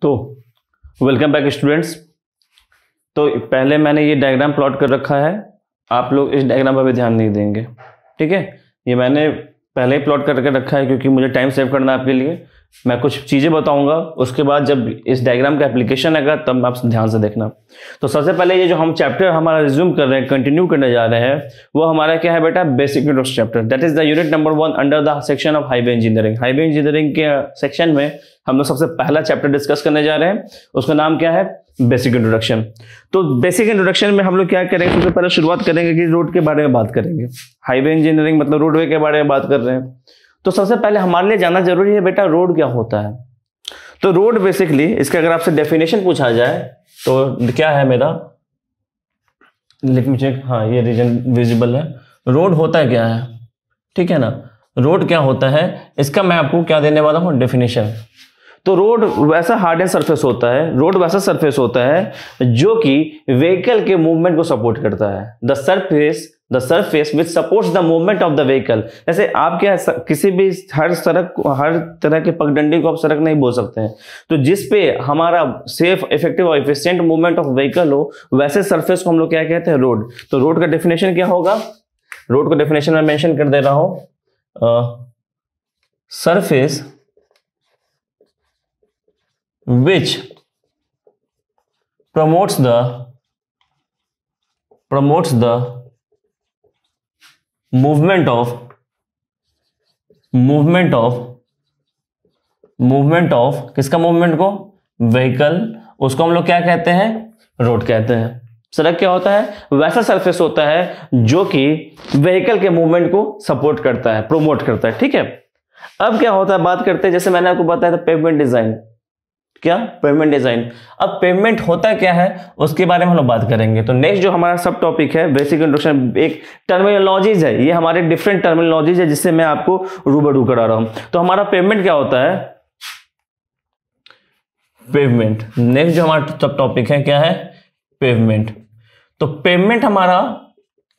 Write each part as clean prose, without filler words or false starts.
तो welcome back students. तो पहले मैंने ये डायग्राम प्लॉट कर रखा है, आप लोग इस डायग्राम पर भी ध्यान नहीं देंगे, ठीक है। ये मैंने पहले ही प्लॉट करके रखा है क्योंकि मुझे टाइम सेव करना है आपके लिए। मैं कुछ चीज़ें बताऊंगा, उसके बाद जब इस डायग्राम का एप्लीकेशन आएगा तब आप ध्यान से देखना। तो सबसे पहले ये जो हम चैप्टर हमारा रिज्यूम कर रहे हैं, कंटिन्यू करने जा रहे हैं, वो हमारा क्या है बेटा, basic introduction chapter. That is the unit number 1 under the section of highway engineering. Highway engineering के सेक्शन में हम लोग सबसे पहला चैप्टर डिस्कस करने जा रहे हैं, उसका नाम क्या है, बेसिक इंट्रोडक्शन। तो बेसिक इंट्रोडक्शन में हम लोग क्या करेंगे, सबसे पहले शुरुआत करेंगे कि रोड के बारे में बात करेंगे। हाईवे इंजीनियरिंग मतलब रोडवे के बारे में बात कर रहे हैं। तो सबसे पहले हमारे लिए जानना जरूरी है बेटा, रोड क्या होता है। तो रोड बेसिकली, इसका अगर आपसे डेफिनेशन पूछा जाए तो क्या है मेरा, लेट मी चेक, हाँ ये रीजन विजिबल है। रोड होता है क्या है, ठीक है ना। रोड क्या होता है, इसका मैं आपको क्या देने वाला हूँ, डेफिनेशन। तो रोड वैसा हार्ड एंड सरफेस होता है, रोड वैसा सरफेस होता है जो कि व्हीकल के मूवमेंट को सपोर्ट करता है। The surface which supports the movement of the vehicle. जैसे आप क्या किसी भी हर तरह के पगडंडी को आप सड़क नहीं बोल सकते हैं। तो जिस पे हमारा सेफ, इफेक्टिव और एफिशिएंट मूवमेंट ऑफ व्हीकल हो, वैसे सरफेस को हम लोग क्या कहते हैं, रोड। तो रोड का डेफिनेशन क्या होगा, रोड को डेफिनेशन में मेंशन कर दे रहा हूं, surface which promotes the movement of किसका मूवमेंट को, व्हीकल, उसको हम लोग क्या कहते हैं, रोड कहते हैं। सड़क क्या होता है, वैसा सरफेस होता है जो कि व्हीकल के मूवमेंट को सपोर्ट करता है, प्रोमोट करता है, ठीक है। अब क्या होता है, बात करते हैं, जैसे मैंने आपको बताया था पेवमेंट डिजाइन, क्या, पेवमेंट डिजाइन। अब पेवमेंट होता क्या है उसके बारे में हम लोग बात करेंगे। तो नेक्स्ट जो हमारा सब टॉपिक है बेसिक इंट्रोडक्शन, एक टर्मिनोलॉजीज है, ये हमारे डिफरेंट टर्मिनोलॉजीज है जिससे मैं आपको रूबरू करा रहा हूं। तो हमारा पेवमेंट क्या होता है, पेवमेंट। नेक्स्ट जो हमारा सब टॉपिक है क्या है, पेवमेंट। तो पेवमेंट हमारा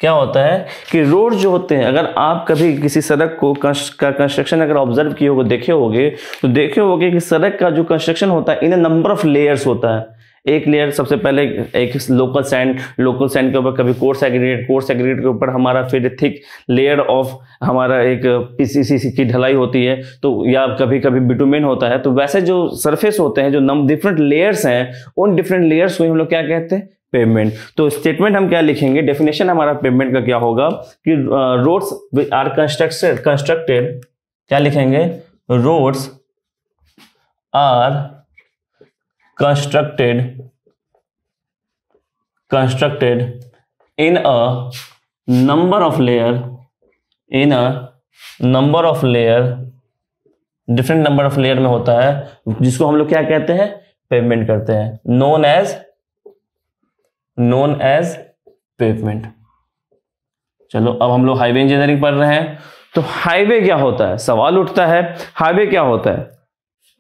क्या होता है कि रोड जो होते हैं, अगर आप कभी किसी सड़क को कंस्ट्रक्शन अगर ऑब्जर्व किए होगे, देखे होगे कि सड़क का जो कंस्ट्रक्शन होता है इन नंबर ऑफ लेयर्स होता है। एक लेयर सबसे पहले एक लोकल सैंड के ऊपर कभी कोर्स एग्रीगेट के ऊपर हमारा फिर थिक लेयर ऑफ हमारा एक पीसीसी की ढलाई होती है, तो या कभी कभी बिटुमेन होता है। तो वैसे जो सरफेस होते हैं, जो डिफरेंट लेयर्स हैं, उन डिफरेंट लेयर्स को हम लोग क्या कहते हैं, पेवमेंट। तो स्टेटमेंट हम क्या लिखेंगे, डेफिनेशन हमारा पेवमेंट का क्या होगा कि रोड्स आर कंस्ट्रक्टेड, क्या लिखेंगे, roads are constructed in a number of layer, different number of layer में होता है, जिसको हम लोग क्या कहते हैं, पेवमेंट करते हैं, नोन एज पेवमेंट। चलो अब हम लोग हाईवे इंजीनियरिंग पढ़ रहे हैं। तो हाईवे क्या होता है, सवाल उठता है हाईवे क्या होता है,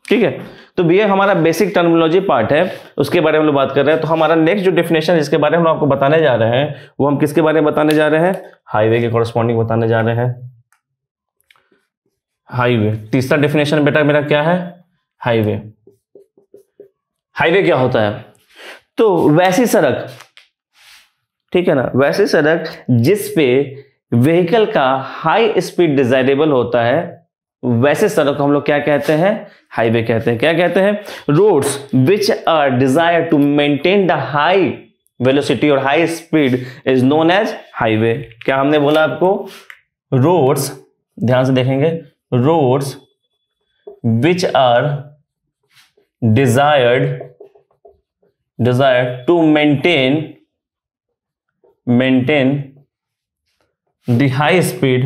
ठीक है। तो ये हमारा बेसिक टर्मिनोलॉजी पार्ट है, उसके बारे में हम लोग बात कर रहे हैं। तो हमारा नेक्स्ट जो डेफिनेशन जिसके बारे में हम आपको बताने जा रहे हैं, वो हम किसके बारे में बताने जा रहे हैं, हाईवे के कॉरेस्पॉन्डिंग बताने जा रहे हैं। हाईवे, तीसरा डेफिनेशन बेटा मेरा क्या है, हाईवे क्या होता है, तो वैसी सड़क, ठीक है ना, वैसे सड़क जिस पे व्हीकल का हाई स्पीड डिजायरेबल होता है, वैसे सड़क को हम लोग क्या कहते हैं, हाईवे कहते हैं। क्या कहते हैं, roads which are desire to maintain the high velocity और high speed is known as highway. क्या हमने बोला आपको, रोड्स, ध्यान से देखेंगे, roads which are desired to maintain the high speed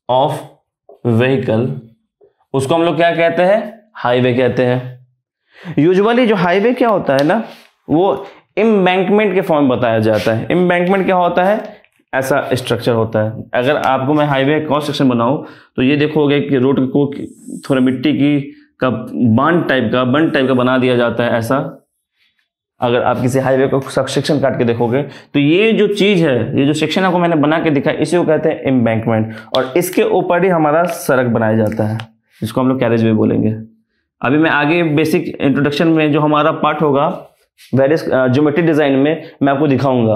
of vehicle, उसको हम लोग क्या कहते हैं, हाईवे कहते हैं। यूजुअली जो हाईवे क्या होता है ना, वो एम्बैंकमेंट के फॉर्म बताया जाता है। एम्बैंकमेंट क्या होता है, ऐसा स्ट्रक्चर होता है। अगर आपको मैं हाईवे कंस्ट्रक्शन बनाऊं तो ये देखोगे कि रोड को थोड़ा मिट्टी की का बंद टाइप का बना दिया जाता है, ऐसा अगर आप किसी हाईवे को सेक्शन काट के देखोगे तो ये जो चीज है, ये जो सेक्शन आपको मैंने बना के दिखा, इसी को कहते हैं एम्बैंकमेंट, और इसके ऊपर ही हमारा सड़क बनाया जाता है, जिसको हम लोग कैरेज वे बोलेंगे। अभी मैं आगे बेसिक इंट्रोडक्शन में जो हमारा पार्ट होगा वेरियस ज्योमेट्री डिजाइन में मैं आपको दिखाऊंगा।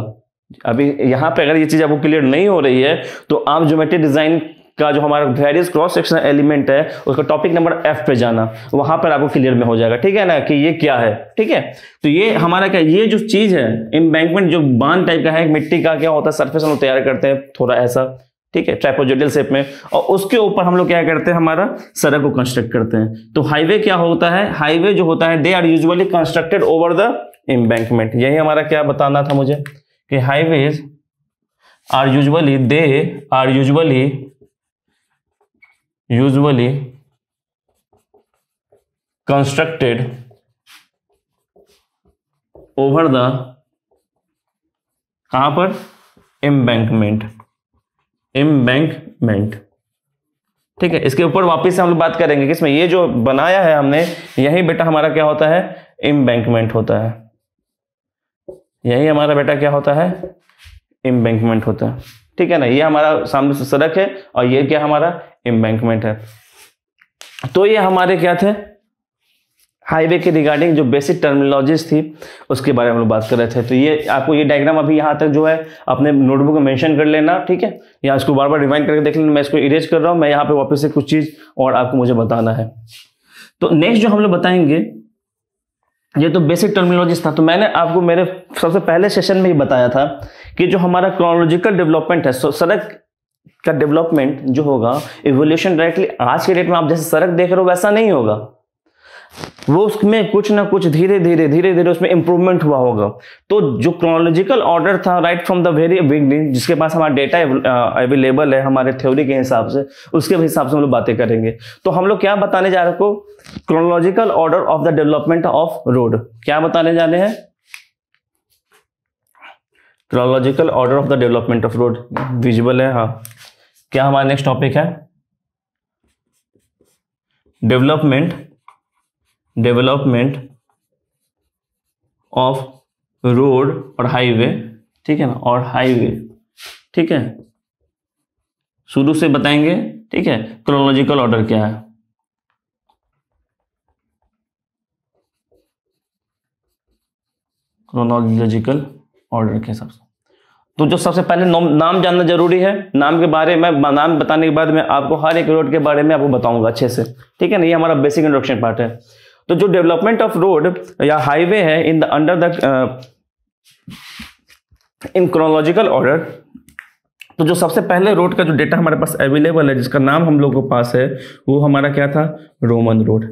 अभी यहाँ पे अगर ये चीज आपको क्लियर नहीं हो रही है तो आप ज्योमेट्री डिजाइन का जो हमारा वेरियस क्रॉस सेक्शनल एलिमेंट है उसका टॉपिक नंबर F पे जाना, वहां पर आपको क्लियर में हो जाएगा, ठीक है ना, कि ये क्या है। ठीक है, तो ये हमारा क्या, ये जो चीज है एम्बैंकमेंट जो बांध टाइप का है, मिट्टी का क्या होता है सरफेस हम लोग तैयार करते हैं थोड़ा ऐसा, ठीक है, ट्राइपोजोइडल शेप में, और उसके ऊपर हम लोग क्या करते हैं, हमारा सड़क को कंस्ट्रक्ट करते हैं। तो हाईवे क्या होता है, हाईवे जो होता है they are usually constructed over the embankment. यही हमारा क्या बताना था मुझे कि highways are usually, they are usually constructed over the, कहां पर, एम्बैंकमेंट, ठीक है। इसके ऊपर वापस से हम लोग बात करेंगे कि इसमें ये जो बनाया है हमने, यही बेटा हमारा क्या होता है, एम्बैंकमेंट होता है। यही हमारा बेटा क्या होता है, एम्बैंकमेंट होता है, ठीक है ना। ये हमारा सामने से सड़क है और ये क्या हमारा एम्बैंकमेंट है। तो ये हमारे क्या थे, हाईवे के रिगार्डिंग जो बेसिक टर्मिनोलॉजीज थी उसके बारे में हम लोग बात कर रहे थे। तो ये आपको ये डायग्राम अभी यहाँ तक जो है अपने नोटबुक में मेंशन कर लेना, ठीक है, या इसको बार बार रिवाइंड करके देख लेना। मैं इसको इरेज कर रहा हूँ, मैं यहाँ पे वापस से कुछ चीज और आपको मुझे बताना है। तो नेक्स्ट जो हम लोग बताएंगे, ये तो बेसिक टर्मिनोलॉजीज था। तो मैंने आपको मेरे सबसे पहले सेशन में ही बताया था कि जो हमारा क्रोनोलॉजिकल डेवलपमेंट है, सड़क का डेवलपमेंट जो होगा, इवोल्यूशन डायरेक्टली आज के डेट में आप जैसे सड़क देख रहे हो वैसा नहीं होगा, वो उसमें कुछ ना कुछ धीरे धीरे उसमें इंप्रूवमेंट हुआ होगा। तो जो क्रोनोलॉजिकल ऑर्डर था right from the very beginning, जिसके पास हमारा डेटा अवेलेबल है हमारे थ्योरी के हिसाब से, उसके हिसाब से हम लोग बातें करेंगे। तो हम लोग क्या बताने जा रहे हैं, chronological order of the development of road, क्या बताने जा रहे हैं, chronological order of the development of road. Visual है, हाँ। क्या हमारा नेक्स्ट टॉपिक है, डेवलपमेंट ऑफ रोड और हाईवे, ठीक है ना, और हाईवे, ठीक है, शुरू से बताएंगे, ठीक है। क्रोनोलॉजिकल ऑर्डर क्या है, क्रोनोलॉजिकल ऑर्डर के हिसाब से। तो जो सबसे पहले नाम जानना जरूरी है, नाम के बारे में, नाम बताने के बाद मैं आपको हर एक रोड के बारे में आपको बताऊंगा अच्छे से, ठीक है ना। ये हमारा बेसिक इंट्रोडक्शन पार्ट है। तो जो डेवलपमेंट ऑफ रोड या हाईवे है in the under the in chronological order, तो जो सबसे पहले रोड का जो डेटा हमारे पास अवेलेबल है, जिसका नाम हम लोगों के पास है, वो हमारा क्या था, रोमन रोड।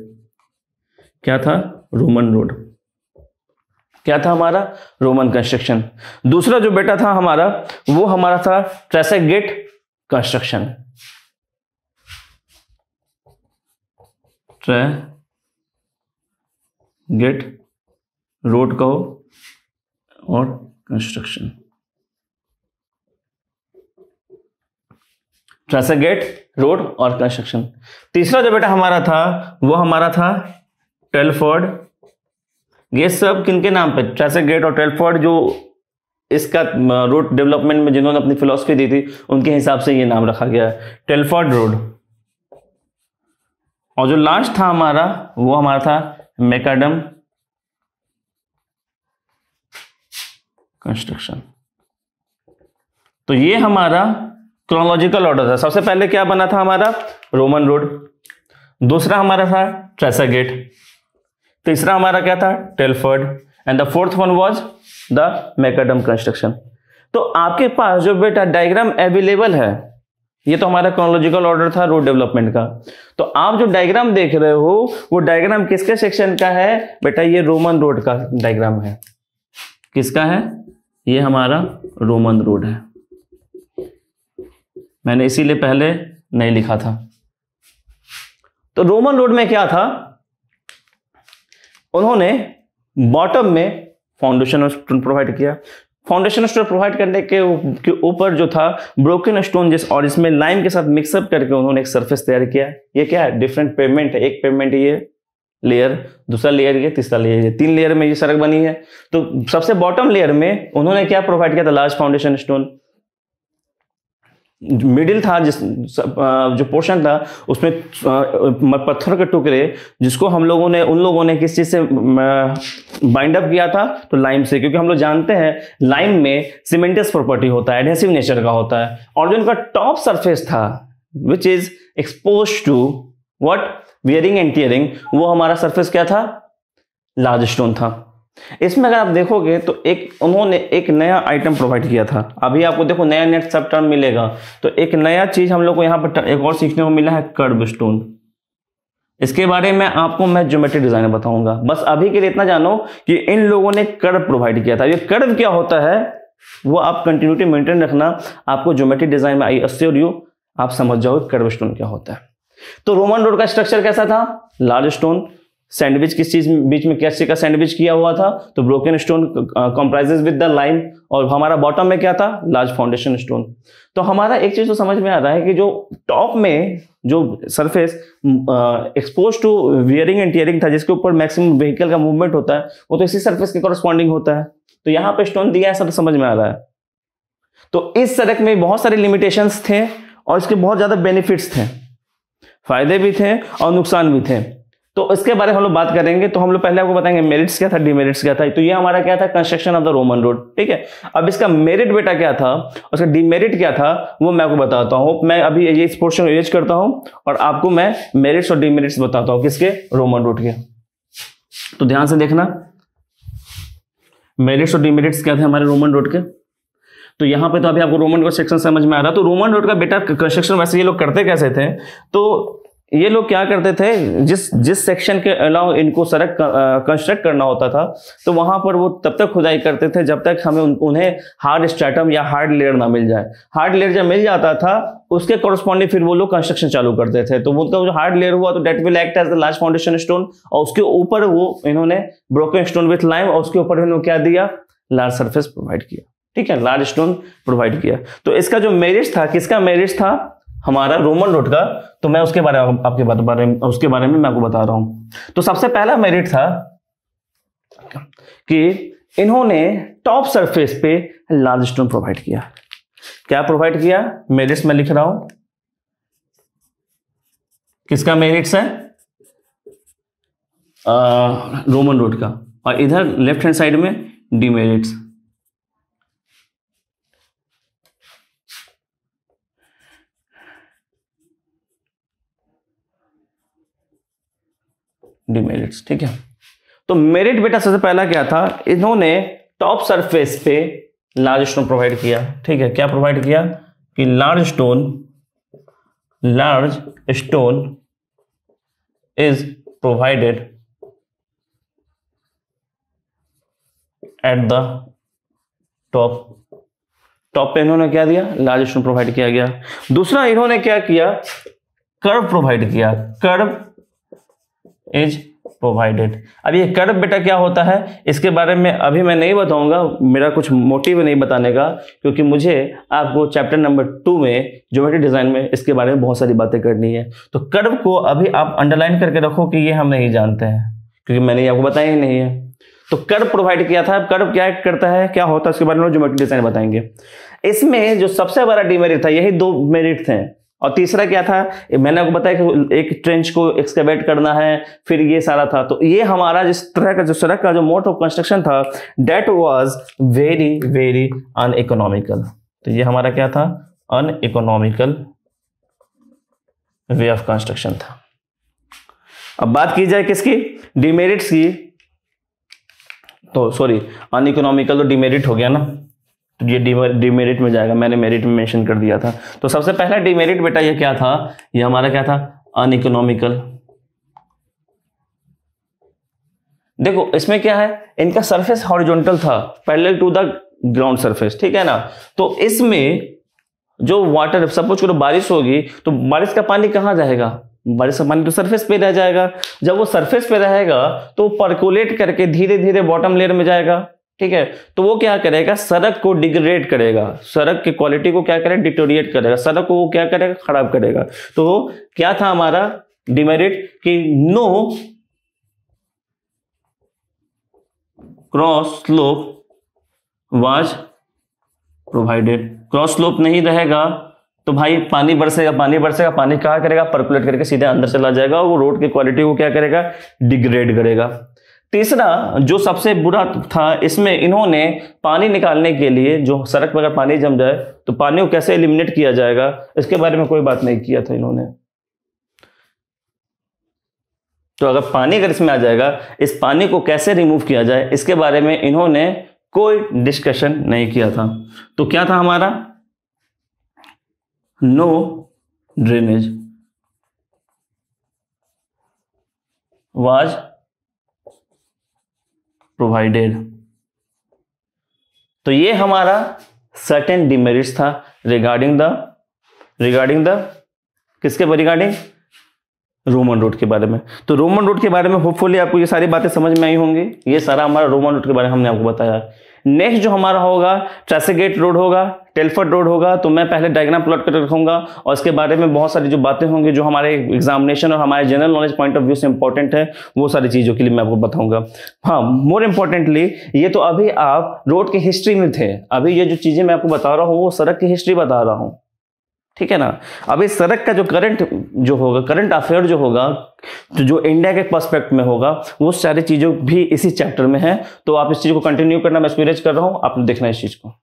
क्या था, रोमन रोड। क्या था हमारा, रोमन कंस्ट्रक्शन। दूसरा जो बेटा था हमारा, वो हमारा था ट्रेसेगेट कंस्ट्रक्शन, ट्रेसेगेट रोड कहो और कंस्ट्रक्शन, ट्रेसेगेट रोड और कंस्ट्रक्शन। तीसरा जो बेटा हमारा था, वो हमारा था टेलफोर्ड। ये सब किनके नाम पे, ट्रेसेगेट और टेलफोर्ड, जो इसका रोड डेवलपमेंट में जिन्होंने अपनी फिलॉसफी दी थी उनके हिसाब से ये नाम रखा गया है, टेलफोर्ड रोड। और जो लास्ट था हमारा, वो हमारा था मैकडम कंस्ट्रक्शन। तो ये हमारा क्रोनोलॉजिकल ऑर्डर था। सबसे पहले क्या बना था हमारा, रोमन रोड। दूसरा हमारा था ट्रेसेगेट। तीसरा हमारा क्या था, Telford. And the fourth one was the McAdam construction. तो आपके पास जो बेटा डायग्राम अवेलेबल है, ये तो हमारा क्रोनोलॉजिकल ऑर्डर था रोड डेवलपमेंट का। तो आप जो डायग्राम देख रहे हो वो डायग्राम किसके सेक्शन का है बेटा, ये रोमन रोड का डायग्राम है। किसका है, ये हमारा रोमन रोड है। मैंने इसीलिए पहले नहीं लिखा था। तो रोमन रोड में क्या था, उन्होंने बॉटम में फाउंडेशन स्टोन प्रोवाइड किया। फाउंडेशन स्टोन प्रोवाइड करने के ऊपर जो था ब्रोकन स्टोन जिस और इसमें लाइम के साथ मिक्सअप करके उन्होंने एक सरफेस तैयार किया। ये क्या है, डिफरेंट पेवमेंट है। एक पेवमेंट ये लेयर, दूसरा लेयर ये, तीसरा लेयर ये, 3 लेयर में ये सड़क बनी है। तो सबसे बॉटम लेयर में उन्होंने क्या प्रोवाइड किया था? Large foundation stone. मिडिल था जो पोर्शन था उसमें पत्थर के टुकड़े, जिसको हम लोगों ने उन लोगों ने किस चीज से बाइंड अप किया था? तो लाइम से, क्योंकि हम लोग जानते हैं लाइम में सीमेंटियस प्रॉपर्टी होता है, एडहेसिव नेचर का होता है। और जो इनका टॉप सरफेस था which is expose to what? Wearing and tearing, वो हमारा सरफेस क्या था? लार्ज स्टोन था। इसमें अगर आप देखोगे तो उन्होंने एक नया आइटम प्रोवाइड किया था। अभी आपको देखो नया नेट सब टर्म मिलेगा, तो एक नया चीज हम लोग को यहाँ पर एक और सीखने को मिला है, कर्व स्टोन। इसके बारे में आपको मैं ज्योमेट्री डिजाइन बताऊंगा। बस अभी के लिए इतना जानो कि इन लोगों ने कर्व प्रोवाइड किया था। ये कर्व क्या होता है वो आप कंटिन्यूटी मेंटेन रखना, आपको ज्योमेट्री डिजाइन में आई अश्योर यू आप समझ जाओगे कर्व स्टोन क्या होता है। तो रोमन रोड का स्ट्रक्चर कैसा था? लार्ज स्टोन, सैंडविच किस चीज बीच में कैसे का सैंडविच किया हुआ था? तो broken stone comprises with the lime, और हमारा बॉटम में क्या था? Large foundation stone. तो हमारा एक चीज तो समझ में आ रहा है कि जो टॉप में जो surface expose to wearing and tearing था, जिसके ऊपर मैक्सिमम व्हीकल का मूवमेंट होता है, वो तो इसी सरफेस के कॉरस्पॉन्डिंग होता है। तो यहाँ पे स्टोन दिया है, सब समझ में आ रहा है। तो इस सड़क में बहुत सारे लिमिटेशंस थे और इसके बहुत ज्यादा बेनिफिट्स थे, फायदे भी थे और नुकसान भी थे। तो इसके बारे में हम लोग बात करेंगे। तो हम लोग पहले आपको बताएंगे मेरिट्स क्या था, डिमेरिट्स क्या था। तो ये हमारा क्या था? Construction of the Roman road, ठीक है। अब इसका मेरिट बेटा क्या था, उसका डिमेरिट क्या था, वो मैं आपको बताता हूँ। मैं अभी ये इस पोर्शन को यूज करता हूँ और आपको मैं मेरिट्स और डिमेरिट्स बताता हूँ किसके? रोमन रोड के। तो ध्यान से देखना, मेरिट्स और डिमेरिट्स क्या थे हमारे रोमन रोड के। तो यहाँ पे तो अभी आपको रोमन रोड सेक्शन समझ में आ रहा। तो रोमन रोड का बेटा कंस्ट्रक्शन वैसे ये लोग करते कैसे थे? तो ये लोग क्या करते थे, जिस सेक्शन के अलावा इनको सड़क कंस्ट्रक्ट करना होता था, तो वहां पर वो तब तक खुदाई करते थे जब तक हमें उन्हें हार्ड स्ट्रैटम या हार्ड लेयर ना मिल जाए। हार्ड लेयर जब मिल जाता था उसके कॉरस्पॉन्डिंग फिर वो लोग कंस्ट्रक्शन चालू करते थे। तो उनका जो हार्ड लेयर हुआ तो that will act as the large foundation stone, और उसके ऊपर वो इन्होंने ब्रोकन स्टोन विथ लाइम, और उसके ऊपर इन्होंने क्या दिया? लार्ज सरफेस प्रोवाइड किया, ठीक है, लार्ज स्टोन प्रोवाइड किया। तो इसका जो मेरिट था, किसका मेरिट था? हमारा रोमन रोड का। तो मैं उसके बारे में उसके बारे में मैं आपको बता रहा हूं। तो सबसे पहला मेरिट था कि इन्होंने टॉप सरफेस पे लार्ज स्टोन प्रोवाइड किया। क्या प्रोवाइड किया? मेरिट्स में लिख रहा हूं, किसका मेरिट्स है? रोमन रोड का। और इधर लेफ्ट हैंड साइड में डिमेरिट्स। डिमेरिट्स, ठीक है। तो मेरिट बेटा सबसे पहला क्या था? इन्होंने टॉप सरफेस पे लार्ज स्टोन प्रोवाइड किया, ठीक है। क्या प्रोवाइड किया? कि large stone is provided at the top पे इन्होंने क्या दिया? लार्ज स्टोन प्रोवाइड किया गया। दूसरा इन्होंने क्या किया? कर्व प्रोवाइड किया। Curve is provided. अब ये कर्व बेटा क्या होता है इसके बारे में अभी मैं नहीं बताऊंगा, मेरा कुछ मोटिव नहीं बताने का, क्योंकि मुझे आपको चैप्टर नंबर 2 में ज्योमेट्री डिजाइन में इसके बारे में बहुत सारी बातें करनी है। तो कर्व को अभी आप अंडरलाइन करके रखो कि ये हम नहीं जानते हैं, क्योंकि मैंने आपको बताया ही नहीं है। तो कर्व प्रोवाइड किया था। कर्व क्या करता है, क्या होता है, उसके बारे में ज्योमेट्री डिजाइन बताएंगे। इसमें जो सबसे बड़ा डिमेरिट था, यही 2 मेरिट थे। और तीसरा क्या था? मैंने आपको बताया कि एक ट्रेंच को एक्सकेवेट करना है, फिर ये सारा था। तो ये हमारा जिस तरह का जो सड़क का जो मोड ऑफ कंस्ट्रक्शन था, that was very very uneconomical. तो ये हमारा क्या था? अनइकोनॉमिकल वे ऑफ कंस्ट्रक्शन था। अब बात की जाए किसकी? डिमेरिट्स की। तो सॉरी, अनइकोनॉमिकल तो डिमेरिट हो गया ना, तो ये डिमेरिट में जाएगा, मैंने मेरिट में मेंशन कर दिया था। तो सबसे पहला डिमेरिट बेटा ये क्या था? ये हमारा क्या था? अनइकोनॉमिकल। देखो इसमें क्या है, इनका सरफेस हॉरिजॉन्टल था, parallel to the ground surface, ठीक है ना। तो इसमें जो वाटर, सपोज करो बारिश होगी, तो बारिश का पानी कहां जाएगा? बारिश का पानी तो सरफेस पे रह जाएगा। जब वो सरफेस पे रहेगा तो परकोलेट करके धीरे धीरे बॉटम लेयर में जाएगा, ठीक है। तो वो क्या करेगा? सड़क को डिग्रेड करेगा, सड़क की क्वालिटी को क्या करेगा? डिटोरिएट करेगा, सड़क को वो क्या करेगा? खराब करेगा। तो क्या था हमारा डिमेरिट? कि no cross slope was provided. Cross slope नहीं रहेगा तो भाई पानी बरसेगा, पानी क्या करेगा, परकुलेट करके सीधे अंदर चला जाएगा, वो रोड की क्वालिटी को क्या करेगा, डिग्रेड करेगा। तीसरा जो सबसे बुरा था, इसमें इन्होंने पानी निकालने के लिए, जो सड़क पर अगर पानी जम जाए तो पानी को कैसे एलिमिनेट किया जाएगा, इसके बारे में कोई बात नहीं किया था इन्होंने। तो अगर पानी इसमें आ जाएगा, इस पानी को कैसे रिमूव किया जाए, इसके बारे में इन्होंने कोई डिस्कशन नहीं किया था। तो क्या था हमारा, नो ड्रेनेज वाज प्रोवाइडेड। तो ये हमारा सर्टेन डिमेरिट्स था रिगार्डिंग द किसके रिगार्डिंग, रोमन रोड के बारे में। तो रोमन रोड के बारे में होपफुली आपको ये सारी बातें समझ में आई होंगी। ये सारा हमारा रोमन रोड के बारे में हमने आपको बताया। नेक्स्ट जो हमारा होगा ट्रेसेगेट रोड होगा, टेलफर्ड रोड होगा। तो मैं पहले डायग्राम प्लॉट कर रखूंगा और इसके बारे में बहुत सारी जो बातें होंगी जो हमारे एग्जामिनेशन और हमारे general knowledge point of view से इंपॉर्टेंट है, वो सारी चीजों के लिए मैं आपको बताऊंगा। हाँ, मोर इंपॉर्टेंटली ये तो अभी आप रोड की हिस्ट्री में थे, अभी ये जो चीजें मैं आपको बता रहा हूँ वो सड़क की हिस्ट्री बता रहा हूँ, ठीक है ना। अब इस सड़क का जो करंट अफेयर जो होगा, तो जो इंडिया के पर्सपेक्ट में होगा, वो सारी चीजों भी इसी चैप्टर में है। तो आप इस चीज को कंटिन्यू करना मैं एनकरेज कर रहा हूं, आप देखना इस चीज को।